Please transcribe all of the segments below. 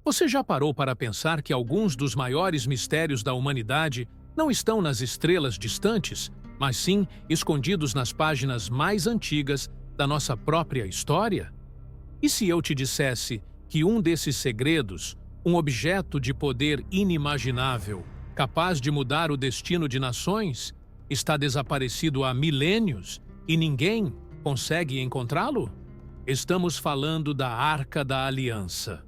Você já parou para pensar que alguns dos maiores mistérios da humanidade não estão nas estrelas distantes, mas sim escondidos nas páginas mais antigas da nossa própria história? E se eu te dissesse que um desses segredos, um objeto de poder inimaginável, capaz de mudar o destino de nações, está desaparecido há milênios e ninguém consegue encontrá-lo? Estamos falando da Arca da Aliança.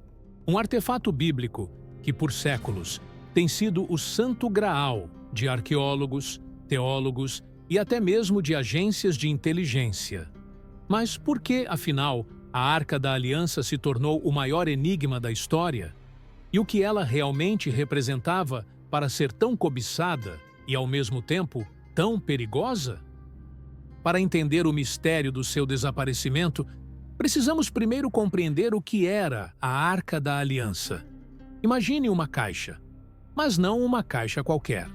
Um artefato bíblico que, por séculos, tem sido o santo graal de arqueólogos, teólogos e até mesmo de agências de inteligência. Mas por que, afinal, a Arca da Aliança se tornou o maior enigma da história? E o que ela realmente representava para ser tão cobiçada e, ao mesmo tempo, tão perigosa? Para entender o mistério do seu desaparecimento, precisamos primeiro compreender o que era a Arca da Aliança. Imagine uma caixa, mas não uma caixa qualquer.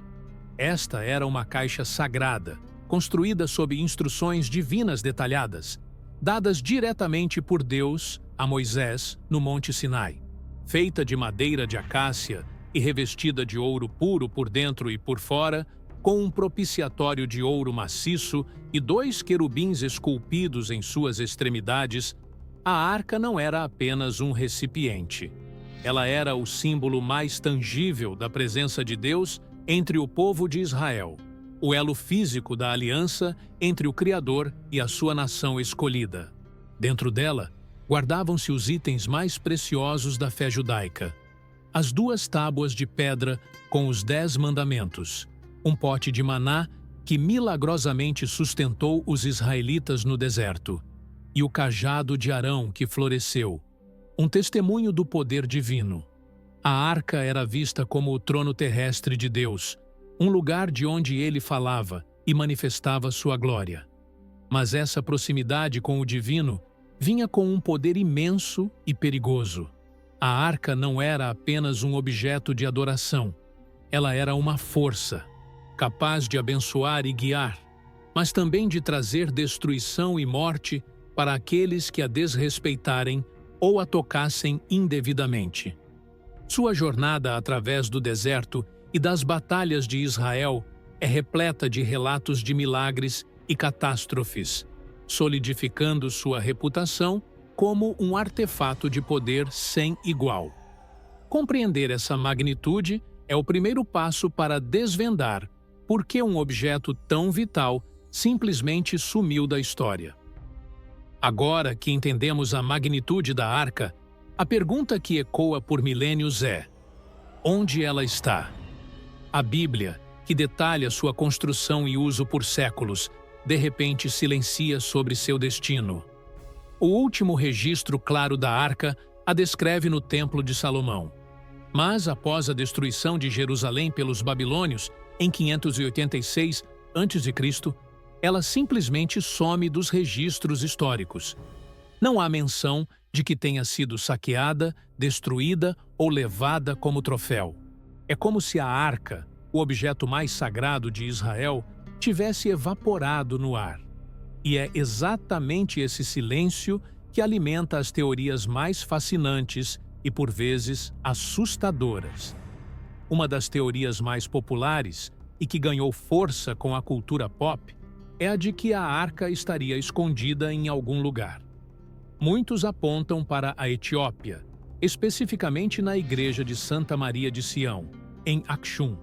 Esta era uma caixa sagrada, construída sob instruções divinas detalhadas, dadas diretamente por Deus a Moisés no Monte Sinai. Feita de madeira de acácia e revestida de ouro puro por dentro e por fora, com um propiciatório de ouro maciço e 2 querubins esculpidos em suas extremidades, a arca não era apenas um recipiente. Ela era o símbolo mais tangível da presença de Deus entre o povo de Israel, o elo físico da aliança entre o Criador e a sua nação escolhida. Dentro dela, guardavam-se os itens mais preciosos da fé judaica: as 2 tábuas de pedra com os 10 mandamentos, um pote de maná que milagrosamente sustentou os israelitas no deserto, e o cajado de Arão que floresceu, um testemunho do poder divino. A arca era vista como o trono terrestre de Deus, um lugar de onde ele falava e manifestava sua glória. Mas essa proximidade com o divino vinha com um poder imenso e perigoso. A arca não era apenas um objeto de adoração, ela era uma força, capaz de abençoar e guiar, mas também de trazer destruição e morte para aqueles que a desrespeitarem ou a tocassem indevidamente. Sua jornada através do deserto e das batalhas de Israel é repleta de relatos de milagres e catástrofes, solidificando sua reputação como um artefato de poder sem igual. Compreender essa magnitude é o primeiro passo para desvendar por que um objeto tão vital simplesmente sumiu da história. Agora que entendemos a magnitude da arca, a pergunta que ecoa por milênios é: onde ela está? A Bíblia, que detalha sua construção e uso por séculos, de repente silencia sobre seu destino. O último registro claro da arca a descreve no Templo de Salomão. Mas após a destruição de Jerusalém pelos babilônios, em 586 a.C., ela simplesmente some dos registros históricos. Não há menção de que tenha sido saqueada, destruída ou levada como troféu. É como se a arca, o objeto mais sagrado de Israel, tivesse evaporado no ar. E é exatamente esse silêncio que alimenta as teorias mais fascinantes e, por vezes, assustadoras. Uma das teorias mais populares e que ganhou força com a cultura pop é a de que a arca estaria escondida em algum lugar. Muitos apontam para a Etiópia, especificamente na igreja de Santa Maria de Sião, em Aksum.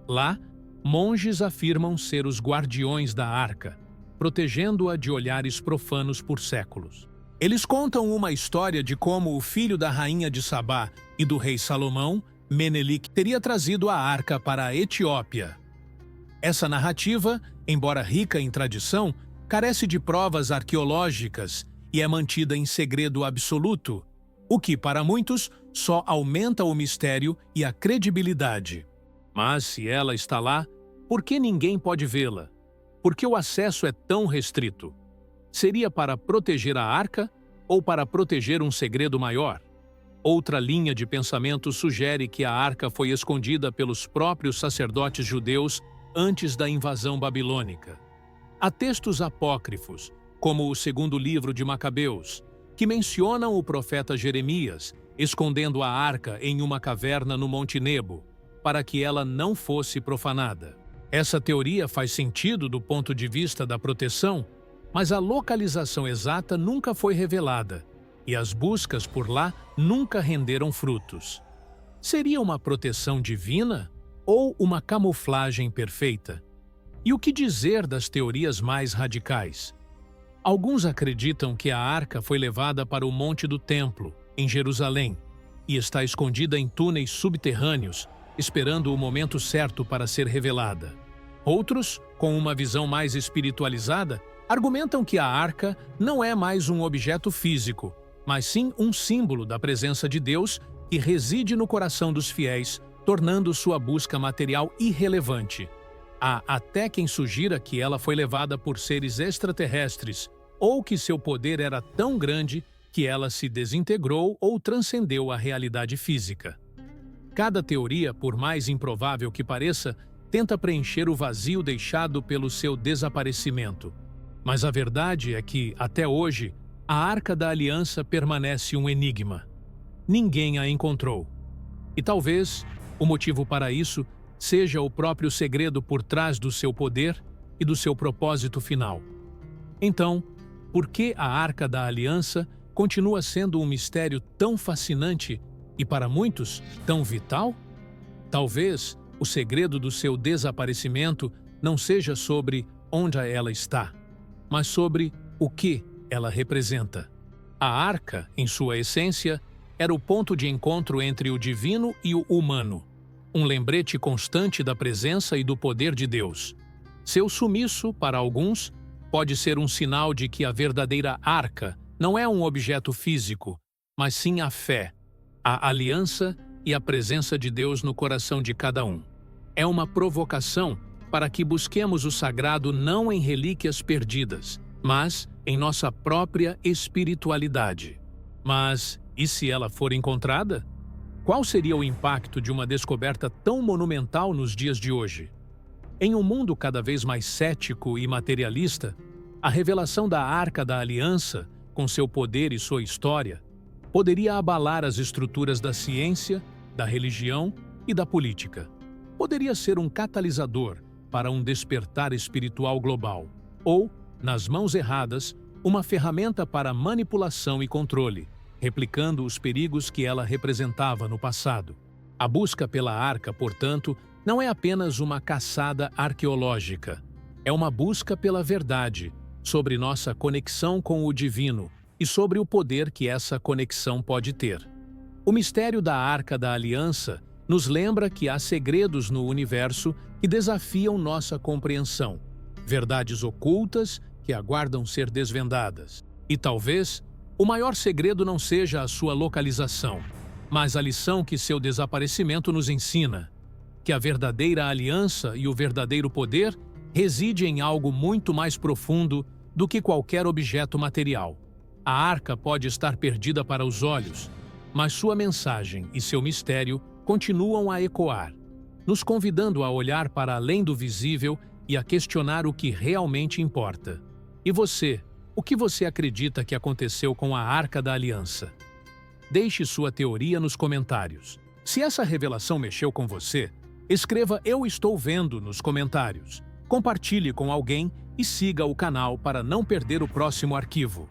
Lá, monges afirmam ser os guardiões da arca, protegendo-a de olhares profanos por séculos. Eles contam uma história de como o filho da rainha de Sabá e do rei Salomão, Menelik, teria trazido a arca para a Etiópia. Essa narrativa, embora rica em tradição, carece de provas arqueológicas e é mantida em segredo absoluto, o que, para muitos, só aumenta o mistério e a credibilidade. Mas se ela está lá, por que ninguém pode vê-la? Por que o acesso é tão restrito? Seria para proteger a arca ou para proteger um segredo maior? Outra linha de pensamento sugere que a arca foi escondida pelos próprios sacerdotes judeus antes da invasão babilônica. Há textos apócrifos, como o segundo livro de Macabeus, que mencionam o profeta Jeremias, escondendo a arca em uma caverna no Monte Nebo, para que ela não fosse profanada. Essa teoria faz sentido do ponto de vista da proteção, mas a localização exata nunca foi revelada, e as buscas por lá nunca renderam frutos. Seria uma proteção divina ou uma camuflagem perfeita? E o que dizer das teorias mais radicais? Alguns acreditam que a arca foi levada para o Monte do Templo, em Jerusalém, e está escondida em túneis subterrâneos, esperando o momento certo para ser revelada. Outros, com uma visão mais espiritualizada, argumentam que a arca não é mais um objeto físico, mas sim um símbolo da presença de Deus que reside no coração dos fiéis, tornando sua busca material irrelevante. Há até quem sugira que ela foi levada por seres extraterrestres ou que seu poder era tão grande que ela se desintegrou ou transcendeu a realidade física. Cada teoria, por mais improvável que pareça, tenta preencher o vazio deixado pelo seu desaparecimento. Mas a verdade é que, até hoje, a Arca da Aliança permanece um enigma. Ninguém a encontrou. E talvez o motivo para isso seja o próprio segredo por trás do seu poder e do seu propósito final. Então, por que a Arca da Aliança continua sendo um mistério tão fascinante e, para muitos, tão vital? Talvez o segredo do seu desaparecimento não seja sobre onde ela está, mas sobre o que ela representa. A Arca, em sua essência, era o ponto de encontro entre o divino e o humano, um lembrete constante da presença e do poder de Deus. Seu sumiço, para alguns, pode ser um sinal de que a verdadeira arca não é um objeto físico, mas sim a fé, a aliança e a presença de Deus no coração de cada um. É uma provocação para que busquemos o sagrado não em relíquias perdidas, mas em nossa própria espiritualidade. Mas, e se ela for encontrada? Qual seria o impacto de uma descoberta tão monumental nos dias de hoje? Em um mundo cada vez mais cético e materialista, a revelação da Arca da Aliança, com seu poder e sua história, poderia abalar as estruturas da ciência, da religião e da política. Poderia ser um catalisador para um despertar espiritual global, ou, nas mãos erradas, uma ferramenta para manipulação e controle, replicando os perigos que ela representava no passado. A busca pela arca, portanto, não é apenas uma caçada arqueológica. É uma busca pela verdade, sobre nossa conexão com o divino e sobre o poder que essa conexão pode ter. O mistério da Arca da Aliança nos lembra que há segredos no universo que desafiam nossa compreensão, verdades ocultas que aguardam ser desvendadas. E talvez o maior segredo não seja a sua localização, mas a lição que seu desaparecimento nos ensina, que a verdadeira aliança e o verdadeiro poder reside em algo muito mais profundo do que qualquer objeto material. A arca pode estar perdida para os olhos, mas sua mensagem e seu mistério continuam a ecoar, nos convidando a olhar para além do visível e a questionar o que realmente importa. E você? O que você acredita que aconteceu com a Arca da Aliança? Deixe sua teoria nos comentários. Se essa revelação mexeu com você, escreva "Eu estou vendo" nos comentários. Compartilhe com alguém e siga o canal para não perder o próximo arquivo.